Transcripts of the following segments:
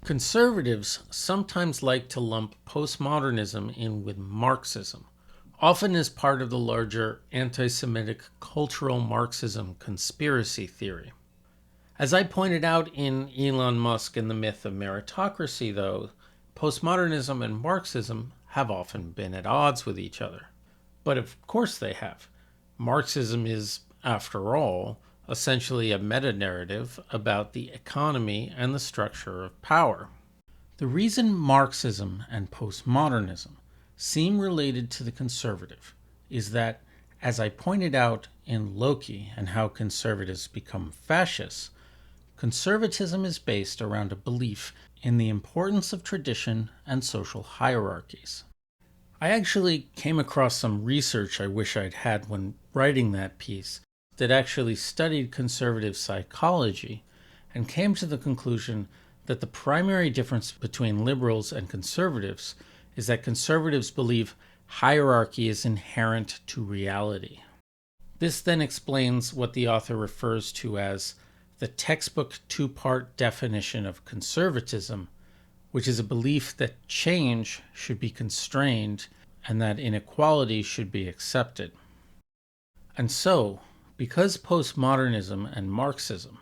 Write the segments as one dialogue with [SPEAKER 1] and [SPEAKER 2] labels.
[SPEAKER 1] Conservatives sometimes like to lump postmodernism in with Marxism, often as part of the larger anti-Semitic cultural Marxism conspiracy theory. As I pointed out in Elon Musk and the Myth of Meritocracy, though, postmodernism and Marxism have often been at odds with each other. But of course they have. Marxism is, after all, essentially a meta-narrative about the economy and the structure of power. The reason Marxism and postmodernism seem related to the conservative is that, as I pointed out in Loki and How Conservatives Become Fascists, conservatism is based around a belief in the importance of tradition and social hierarchies. I actually came across some research I wish I'd had when writing that piece that actually studied conservative psychology and came to the conclusion that the primary difference between liberals and conservatives is that conservatives believe hierarchy is inherent to reality. This then explains what the author refers to as the textbook two-part definition of conservatism, which is a belief that change should be constrained and that inequality should be accepted. And so, because postmodernism and Marxism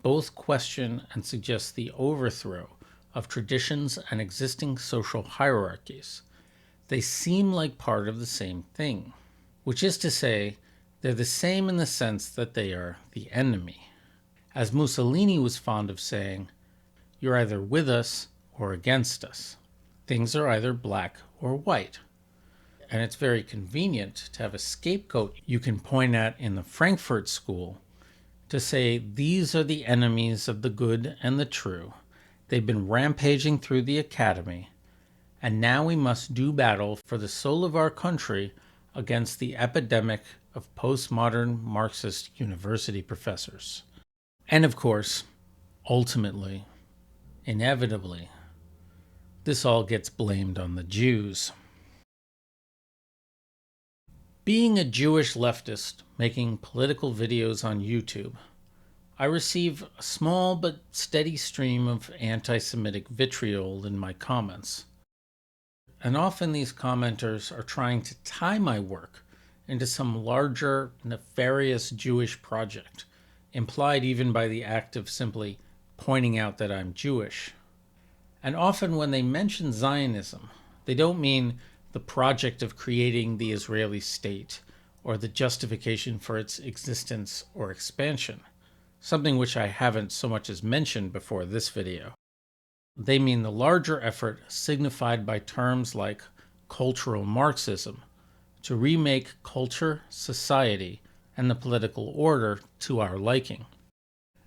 [SPEAKER 1] both question and suggest the overthrow of traditions and existing social hierarchies, they seem like part of the same thing, which is to say, they're the same in the sense that they are the enemy. As Mussolini was fond of saying, you're either with us or against us. Things are either black or white. And it's very convenient to have a scapegoat you can point at in the Frankfurt School to say these are the enemies of the good and the true. They've been rampaging through the academy, and now we must do battle for the soul of our country against the epidemic of postmodern Marxist university professors. And of course, ultimately, inevitably, this all gets blamed on the Jews. Being a Jewish leftist making political videos on YouTube, I receive a small but steady stream of anti-Semitic vitriol in my comments. And often these commenters are trying to tie my work into some larger, nefarious Jewish project, implied even by the act of simply pointing out that I'm Jewish. And often when they mention Zionism, they don't mean the project of creating the Israeli state or the justification for its existence or expansion, something which I haven't so much as mentioned before this video. They mean the larger effort signified by terms like cultural Marxism to remake culture, society, and the political order to our liking.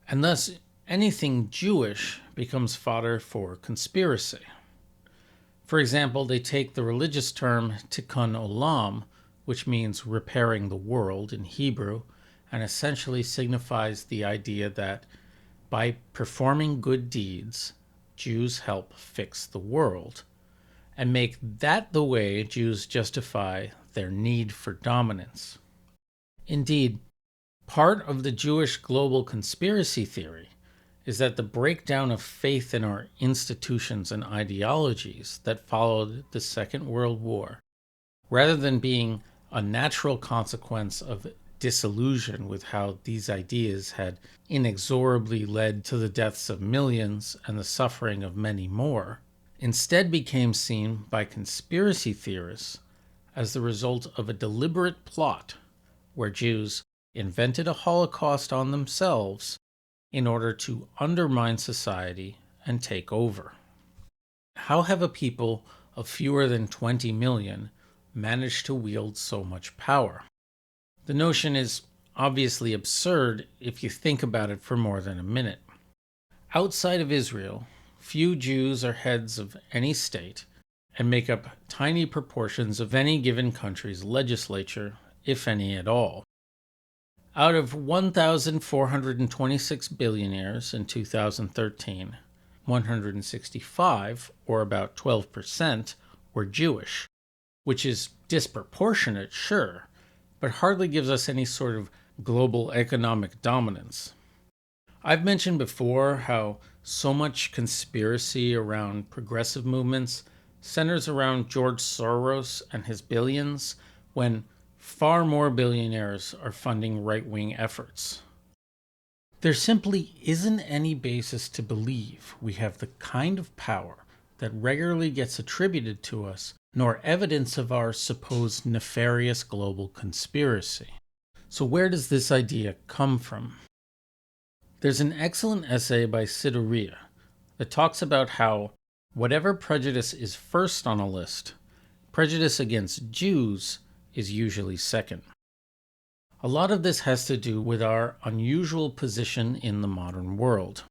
[SPEAKER 1] And thus, anything Jewish becomes fodder for conspiracy. For example, they take the religious term tikkun olam, which means repairing the world in Hebrew, and essentially signifies the idea that by performing good deeds, Jews help fix the world, and make that the way Jews justify their need for dominance. Indeed, part of the Jewish global conspiracy theory is that the breakdown of faith in our institutions and ideologies that followed the Second World War, rather than being a natural consequence of disillusion with how these ideas had inexorably led to the deaths of millions and the suffering of many more, instead became seen by conspiracy theorists as the result of a deliberate plot where Jews invented a Holocaust on themselves in order to undermine society and take over. How have a people of fewer than 20 million managed to wield so much power? The notion is obviously absurd if you think about it for more than a minute. Outside of Israel, few Jews are heads of any state and make up tiny proportions of any given country's legislature, if any at all. Out of 1,426 billionaires in 2013, 165, or about 12%, were Jewish, which is disproportionate, sure, but hardly gives us any sort of global economic dominance. I've mentioned before how so much conspiracy around progressive movements centers around George Soros and his billions, when far more billionaires are funding right-wing efforts. There simply isn't any basis to believe we have the kind of power that regularly gets attributed to us, nor evidence of our supposed nefarious global conspiracy. So where does this idea come from? There's an excellent essay by Siduriya that talks about how whatever prejudice is first on a list, prejudice against Jews is usually second. A lot of this has to do with our unusual position in the modern world.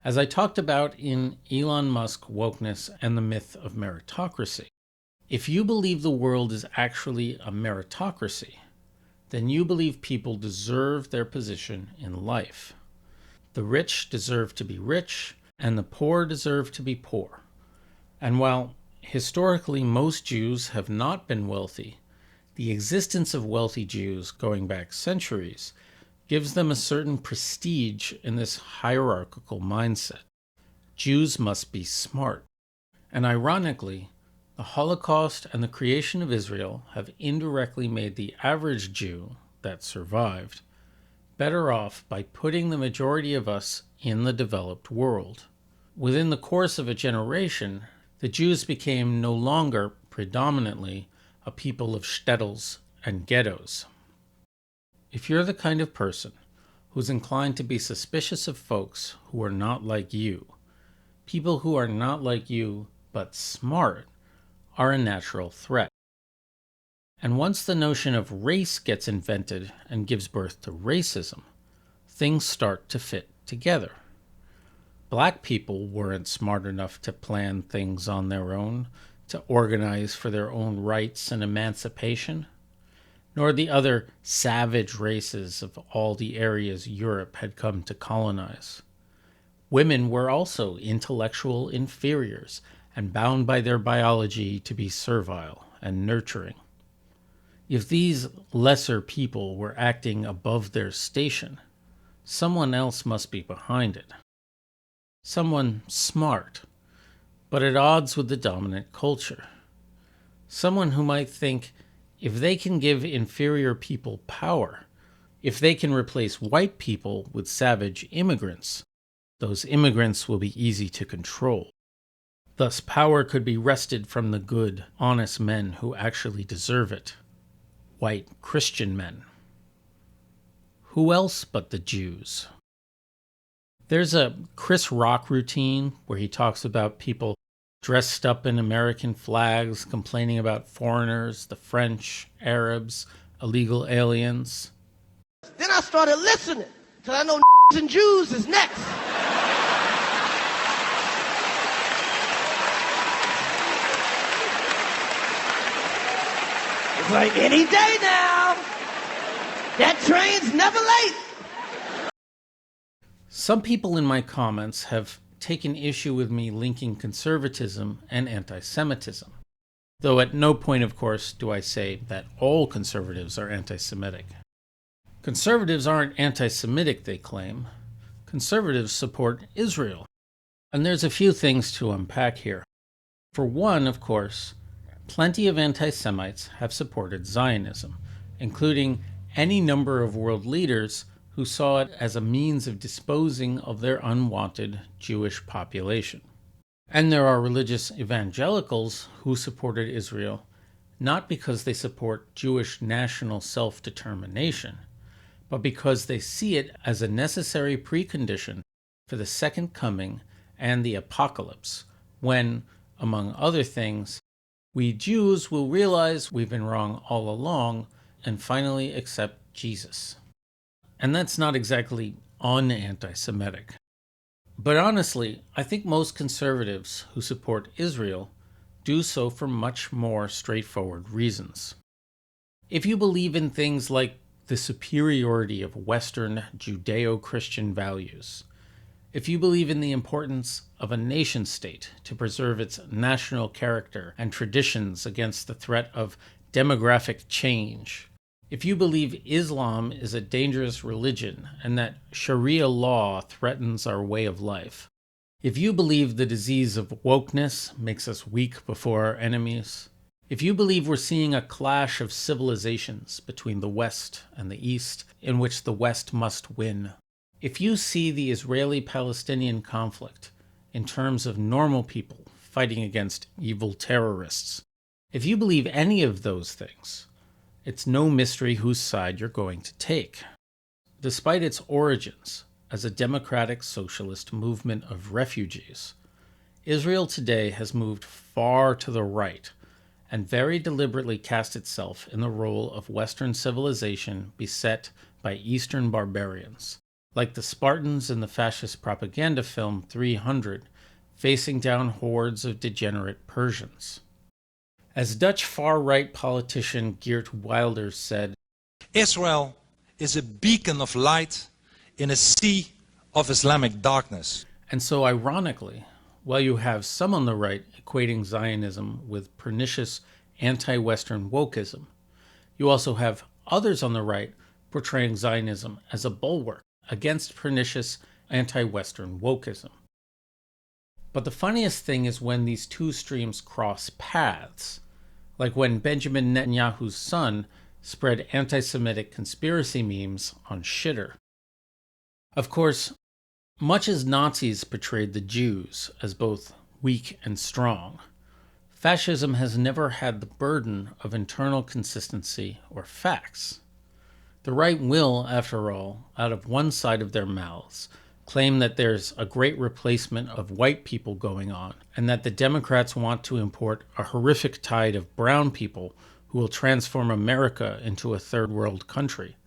[SPEAKER 1] As I talked about in Elon Musk, Wokeness, and the Myth of Meritocracy, if you believe the world is actually a meritocracy, then you believe people deserve their position in life. The rich deserve to be rich, and the poor deserve to be poor. And while historically most Jews have not been wealthy, the existence of wealthy Jews going back centuries gives them a certain prestige in this hierarchical mindset. Jews must be smart. And ironically, the Holocaust and the creation of Israel have indirectly made the average Jew that survived better off by putting the majority of us in the developed world. Within the course of a generation, the Jews became no longer predominantly a people of shtetls and ghettos. If you're the kind of person who's inclined to be suspicious of folks who are not like you, people who are not like you but smart are a natural threat. And once the notion of race gets invented and gives birth to racism, things start to fit together. Black people weren't smart enough to plan things on their own, to organize for their own rights and emancipation, nor the other savage races of all the areas Europe had come to colonize. Women were also intellectual inferiors and bound by their biology to be servile and nurturing. If these lesser people were acting above their station, someone else must be behind it. Someone smart, but at odds with the dominant culture. Someone who might think if they can give inferior people power, if they can replace white people with savage immigrants, those immigrants will be easy to control. Thus, power could be wrested from the good, honest men who actually deserve it. White Christian men. Who else but the Jews? There's a Chris Rock routine where he talks about people dressed up in American flags, complaining about foreigners, the French, Arabs, illegal aliens.
[SPEAKER 2] Then I started listening, because I know and Jews is next. It's like any day now. That train's never late.
[SPEAKER 1] Some people in my comments have taken issue with me linking conservatism and anti-Semitism, though at no point, of course, do I say that all conservatives are anti-Semitic. Conservatives aren't anti-Semitic, they claim. Conservatives support Israel. And there's a few things to unpack here. For one, of course, plenty of anti-Semites have supported Zionism, including any number of world leaders who saw it as a means of disposing of their unwanted Jewish population. And there are religious evangelicals who supported Israel, not because they support Jewish national self-determination, but because they see it as a necessary precondition for the second coming and the apocalypse, when, among other things, we Jews will realize we've been wrong all along and finally accept Jesus. And that's not exactly un-anti-Semitic. But honestly, I think most conservatives who support Israel do so for much more straightforward reasons. If you believe in things like the superiority of Western Judeo-Christian values, if you believe in the importance of a nation-state to preserve its national character and traditions against the threat of demographic change, If you believe Islam is a dangerous religion and that Sharia law threatens our way of life, if you believe the disease of wokeness makes us weak before our enemies, if you believe we're seeing a clash of civilizations between the West and the East in which the West must win, if you see the Israeli-Palestinian conflict in terms of normal people fighting against evil terrorists, if you believe any of those things, it's no mystery whose side you're going to take. Despite its origins as a democratic socialist movement of refugees, Israel today has moved far to the right and very deliberately cast itself in the role of Western civilization beset by Eastern barbarians, like the Spartans in the fascist propaganda film 300, facing down hordes of degenerate Persians. As Dutch far-right politician Geert Wilders said,
[SPEAKER 3] Israel is a beacon of light in a sea of Islamic darkness.
[SPEAKER 1] And so ironically, while you have some on the right equating Zionism with pernicious anti-Western wokeism, you also have others on the right portraying Zionism as a bulwark against pernicious anti-Western wokeism. But the funniest thing is when these two streams cross paths, like when Benjamin Netanyahu's son spread anti-Semitic conspiracy memes on Shitter. Of course, much as Nazis portrayed the Jews as both weak and strong, fascism has never had the burden of internal consistency or facts. The right will, after all, out of one side of their mouths, claim that there's a great replacement of white people going on, and that the Democrats want to import a horrific tide of brown people who will transform America into a third world country.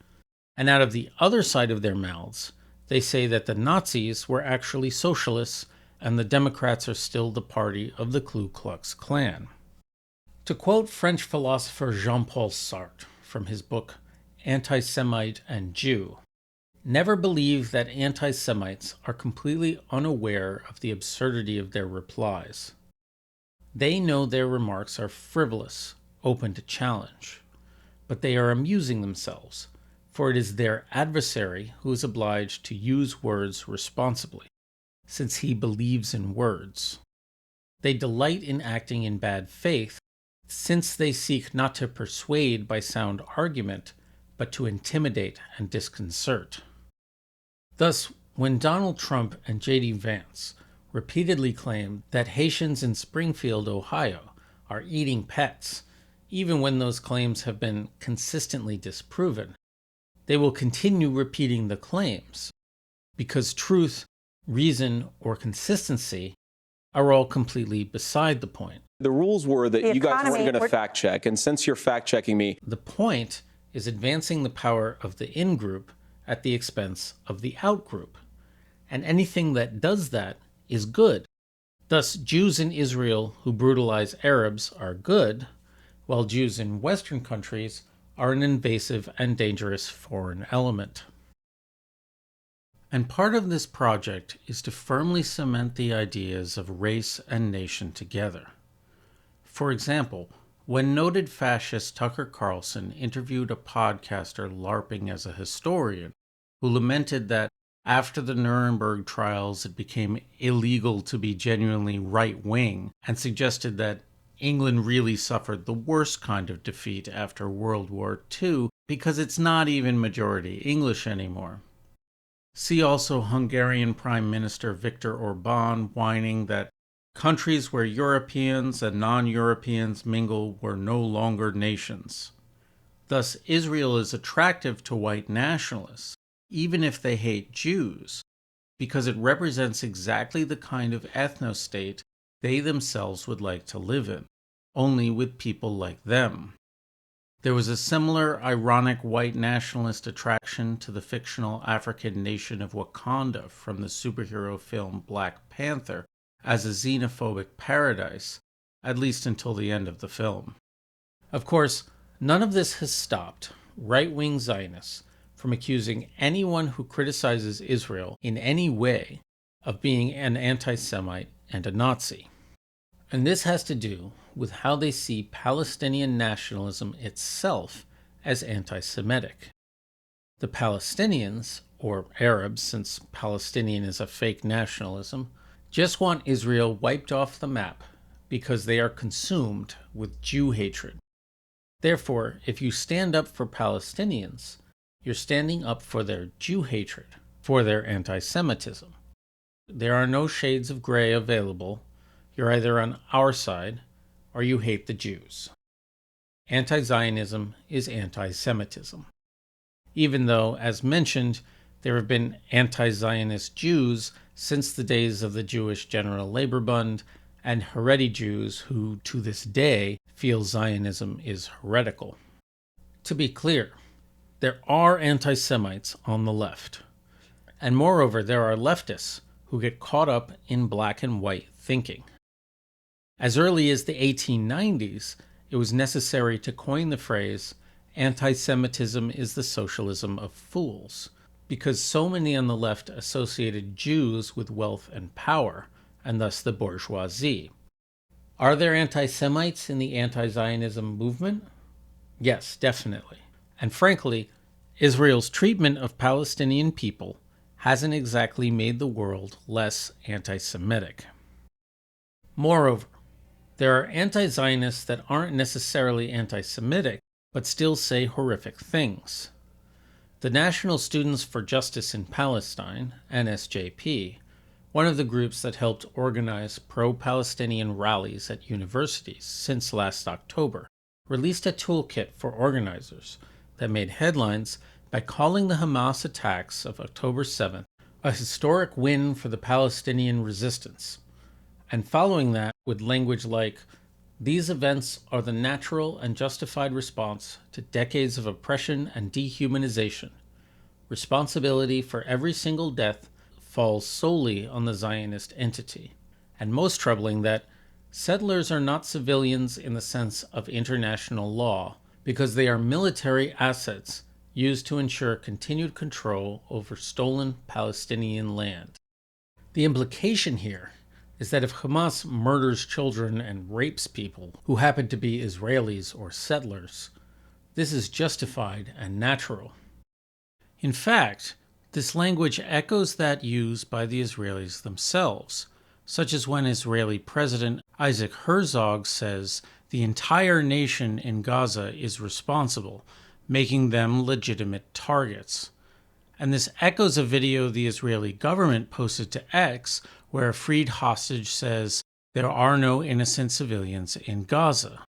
[SPEAKER 1] And out of the other side of their mouths, they say that the Nazis were actually socialists and the Democrats are still the party of the Ku Klux Klan. To quote French philosopher Jean-Paul Sartre from his book Antisemite and Jew, never believe that anti-Semites are completely unaware of the absurdity of their replies. They know their remarks are frivolous, open to challenge, but they are amusing themselves, for it is their adversary who is obliged to use words responsibly, since he believes in words. They delight in acting in bad faith, since they seek not to persuade by sound argument, but to intimidate and disconcert. Thus, when Donald Trump and J.D. Vance repeatedly claim that Haitians in Springfield, Ohio, are eating pets, even when those claims have been consistently disproven, they will continue repeating the claims, because truth, reason, or consistency are all completely beside the point.
[SPEAKER 4] The rules were that you guys weren't going to fact check, and since you're fact checking me...
[SPEAKER 1] The point is advancing the power of the in-group at the expense of the out-group, and anything that does that is good. Thus, Jews in Israel who brutalize Arabs are good, while Jews in Western countries are an invasive and dangerous foreign element. And part of this project is to firmly cement the ideas of race and nation together. For example, when noted fascist Tucker Carlson interviewed a podcaster LARPing as a historian, who lamented that after the Nuremberg trials it became illegal to be genuinely right-wing, and suggested that England really suffered the worst kind of defeat after World War II because it's not even majority English anymore. See also Hungarian Prime Minister Viktor Orbán whining that countries where Europeans and non-Europeans mingle were no longer nations. Thus, Israel is attractive to white nationalists, even if they hate Jews, because it represents exactly the kind of ethnostate they themselves would like to live in, only with people like them. There was a similar ironic white nationalist attraction to the fictional African nation of Wakanda from the superhero film Black Panther as a xenophobic paradise, at least until the end of the film. Of course, none of this has stopped right-wing Zionists from accusing anyone who criticizes Israel in any way of being an anti-Semite and a Nazi. And this has to do with how they see Palestinian nationalism itself as anti-Semitic. The Palestinians, or Arabs since Palestinian is a fake nationalism, just want Israel wiped off the map because they are consumed with Jew hatred. Therefore, if you stand up for Palestinians, you're standing up for their Jew hatred, for their anti-Semitism. There are no shades of gray available. You're either on our side or you hate the Jews. Anti-Zionism is anti-Semitism. Even though, as mentioned, there have been anti-Zionist Jews since the days of the Jewish General Labor Bund and Haredi Jews who, to this day, feel Zionism is heretical. To be clear, there are anti-Semites on the left. And moreover, there are leftists who get caught up in black and white thinking. As early as the 1890s, it was necessary to coin the phrase, anti-Semitism is the socialism of fools, because so many on the left associated Jews with wealth and power, and thus the bourgeoisie. Are there anti-Semites in the anti-Zionism movement? Yes, definitely. And frankly, Israel's treatment of Palestinian people hasn't exactly made the world less anti-Semitic. Moreover, there are anti-Zionists that aren't necessarily anti-Semitic, but still say horrific things. The National Students for Justice in Palestine, NSJP, one of the groups that helped organize pro-Palestinian rallies at universities since last October, released a toolkit for organizers that made headlines by calling the Hamas attacks of October 7th a historic win for the Palestinian resistance, and following that with language like, "These events are the natural and justified response to decades of oppression and dehumanization. Responsibility for every single death falls solely on the Zionist entity." And most troubling that settlers are not civilians in the sense of international law, because they are military assets used to ensure continued control over stolen Palestinian land. The implication here is that if Hamas murders children and rapes people who happen to be Israelis or settlers, this is justified and natural. In fact, this language echoes that used by the Israelis themselves, such as when Israeli President Isaac Herzog says the entire nation in Gaza is responsible, making them legitimate targets. And this echoes a video the Israeli government posted to X where a freed hostage says, "There are no innocent civilians in Gaza."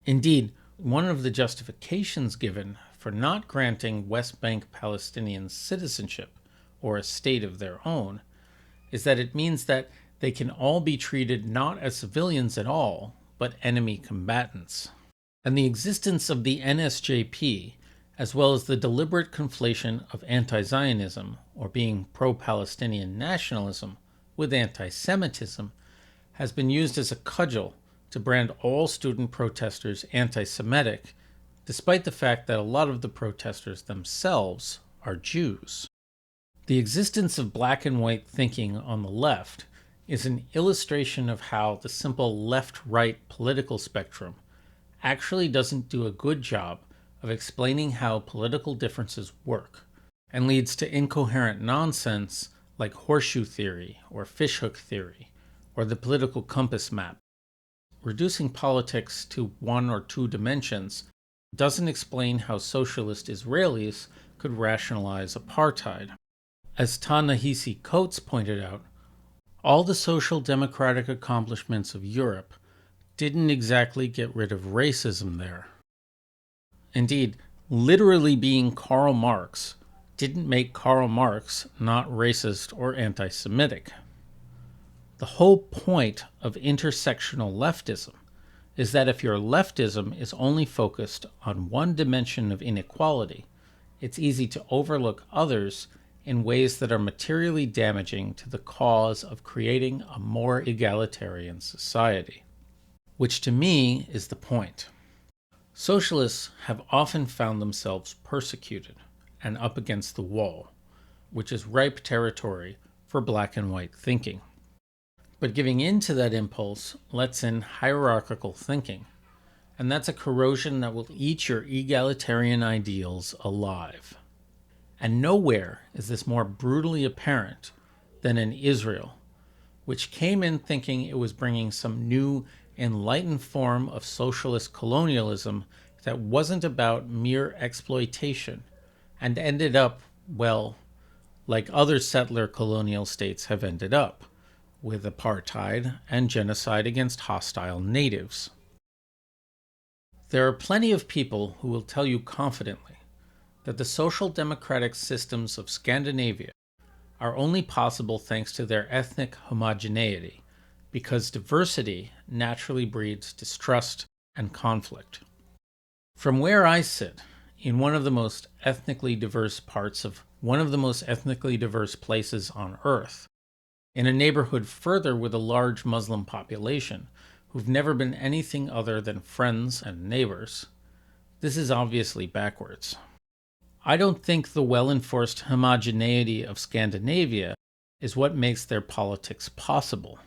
[SPEAKER 1] Indeed, one of the justifications given for not granting West Bank Palestinians citizenship, or a state of their own, is that it means that they can all be treated not as civilians at all, but enemy combatants. And the existence of the NSJP, as well as the deliberate conflation of anti-Zionism, or being pro-Palestinian nationalism, with anti-Semitism, has been used as a cudgel to brand all student protesters anti-Semitic, despite the fact that a lot of the protesters themselves are Jews. The existence of black and white thinking on the left is an illustration of how the simple left-right political spectrum actually doesn't do a good job of explaining how political differences work, and leads to incoherent nonsense like horseshoe theory or fishhook theory or the political compass map. Reducing politics to one or two dimensions doesn't explain how socialist Israelis could rationalize apartheid. As Ta-Nehisi Coates pointed out, all the social democratic accomplishments of Europe didn't exactly get rid of racism there. Indeed, literally being Karl Marx didn't make Karl Marx not racist or anti-Semitic. The whole point of intersectional leftism is that if your leftism is only focused on one dimension of inequality, it's easy to overlook others in ways that are materially damaging to the cause of creating a more egalitarian society. Which to me is the point. Socialists have often found themselves persecuted and up against the wall, which is ripe territory for black and white thinking. But giving in to that impulse lets in hierarchical thinking, And that's a corrosion that will eat your egalitarian ideals alive. And nowhere is this more brutally apparent than in Israel, which came in thinking it was bringing some new, enlightened form of socialist colonialism that wasn't about mere exploitation, and ended up, well, like other settler colonial states have ended up, with apartheid and genocide against hostile natives. There are plenty of people who will tell you confidently that the social democratic systems of Scandinavia are only possible thanks to their ethnic homogeneity, because diversity naturally breeds distrust and conflict. From where I sit, in one of the most ethnically diverse parts of one of the most ethnically diverse places on Earth, in a neighborhood further with a large Muslim population who've never been anything other than friends and neighbors, this is obviously backwards. I don't think the well-enforced homogeneity of Scandinavia is what makes their politics possible.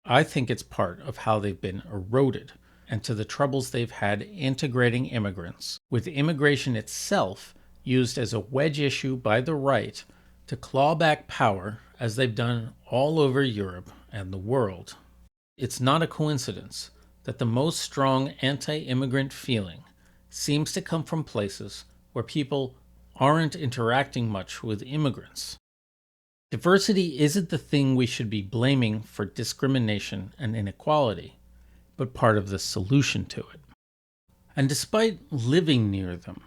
[SPEAKER 1] I think it's part of how they've been eroded, and to the troubles they've had integrating immigrants, with immigration itself used as a wedge issue by the right to claw back power as they've done all over Europe and the world. It's not a coincidence that the most strong anti-immigrant feeling seems to come from places where people aren't interacting much with immigrants. Diversity isn't the thing we should be blaming for discrimination and inequality, but part of the solution to it. And despite living near them,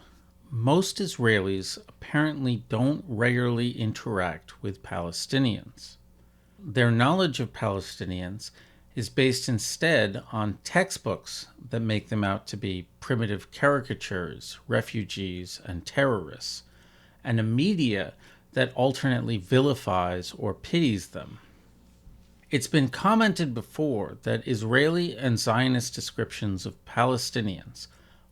[SPEAKER 1] most Israelis apparently don't regularly interact with Palestinians. Their knowledge of Palestinians is based instead on textbooks that make them out to be primitive caricatures, refugees, and terrorists, and a media that alternately vilifies or pities them. It's been commented before that Israeli and Zionist descriptions of Palestinians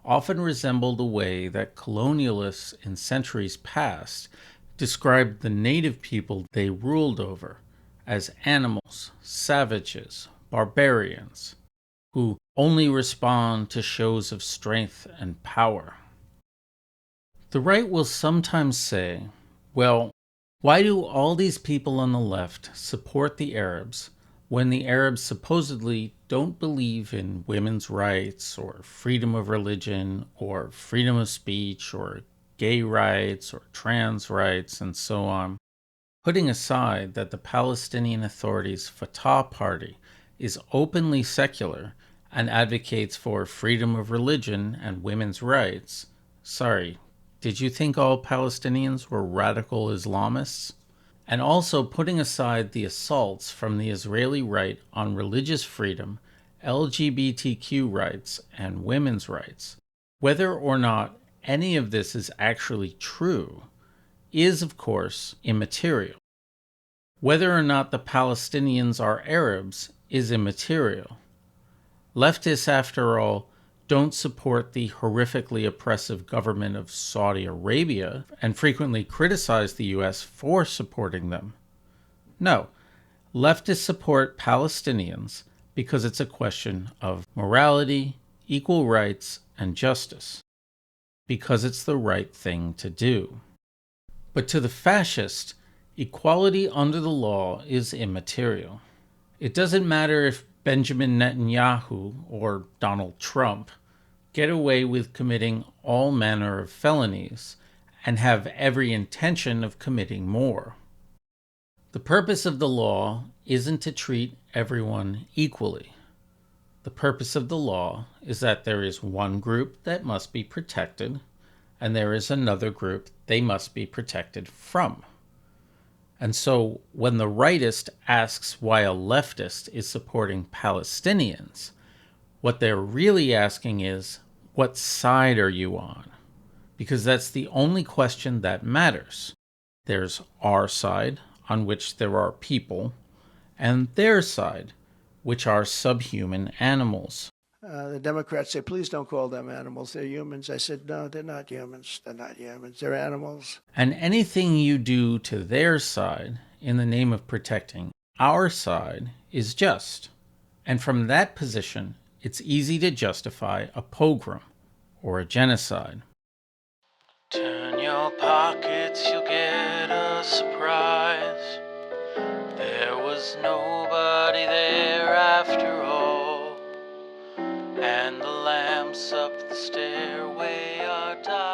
[SPEAKER 1] often resemble the way that colonialists in centuries past described the native people they ruled over as animals, savages, barbarians, who only respond to shows of strength and power. The right will sometimes say, well, why do all these people on the left support the Arabs when the Arabs supposedly don't believe in women's rights or freedom of religion or freedom of speech or gay rights or trans rights and so on? Putting aside that the Palestinian Authority's Fatah Party is openly secular and advocates for freedom of religion and women's rights, sorry, did you think all Palestinians were radical Islamists? And also putting aside the assaults from the Israeli right on religious freedom, LGBTQ rights, and women's rights, whether or not any of this is actually true is, of course, immaterial. Whether or not the Palestinians are Arabs is immaterial. Leftists, after all, don't support the horrifically oppressive government of Saudi Arabia and frequently criticize the US for supporting them. No, leftists support Palestinians because it's a question of morality, equal rights, and justice. Because it's the right thing to do. But to the fascist, equality under the law is immaterial. It doesn't matter if Benjamin Netanyahu or Donald Trump get away with committing all manner of felonies and have every intention of committing more. The purpose of the law isn't to treat everyone equally. The purpose of the law is that there is one group that must be protected, and there is another group they must be protected from. And so when the rightist asks why a leftist is supporting Palestinians, what they're really asking is, what side are you on? Because that's the only question that matters. There's our side, on which there are people, and their side, which are subhuman animals.
[SPEAKER 5] The Democrats say, please don't call them animals. They're humans. I said, no, they're not humans. They're not humans. They're animals.
[SPEAKER 1] And anything you do to their side in the name of protecting our side is just. And from that position, it's easy to justify a pogrom or a genocide. Turn your pockets, you'll get a surprise. There was nobody there after all, and the lamps up the stairway are dying.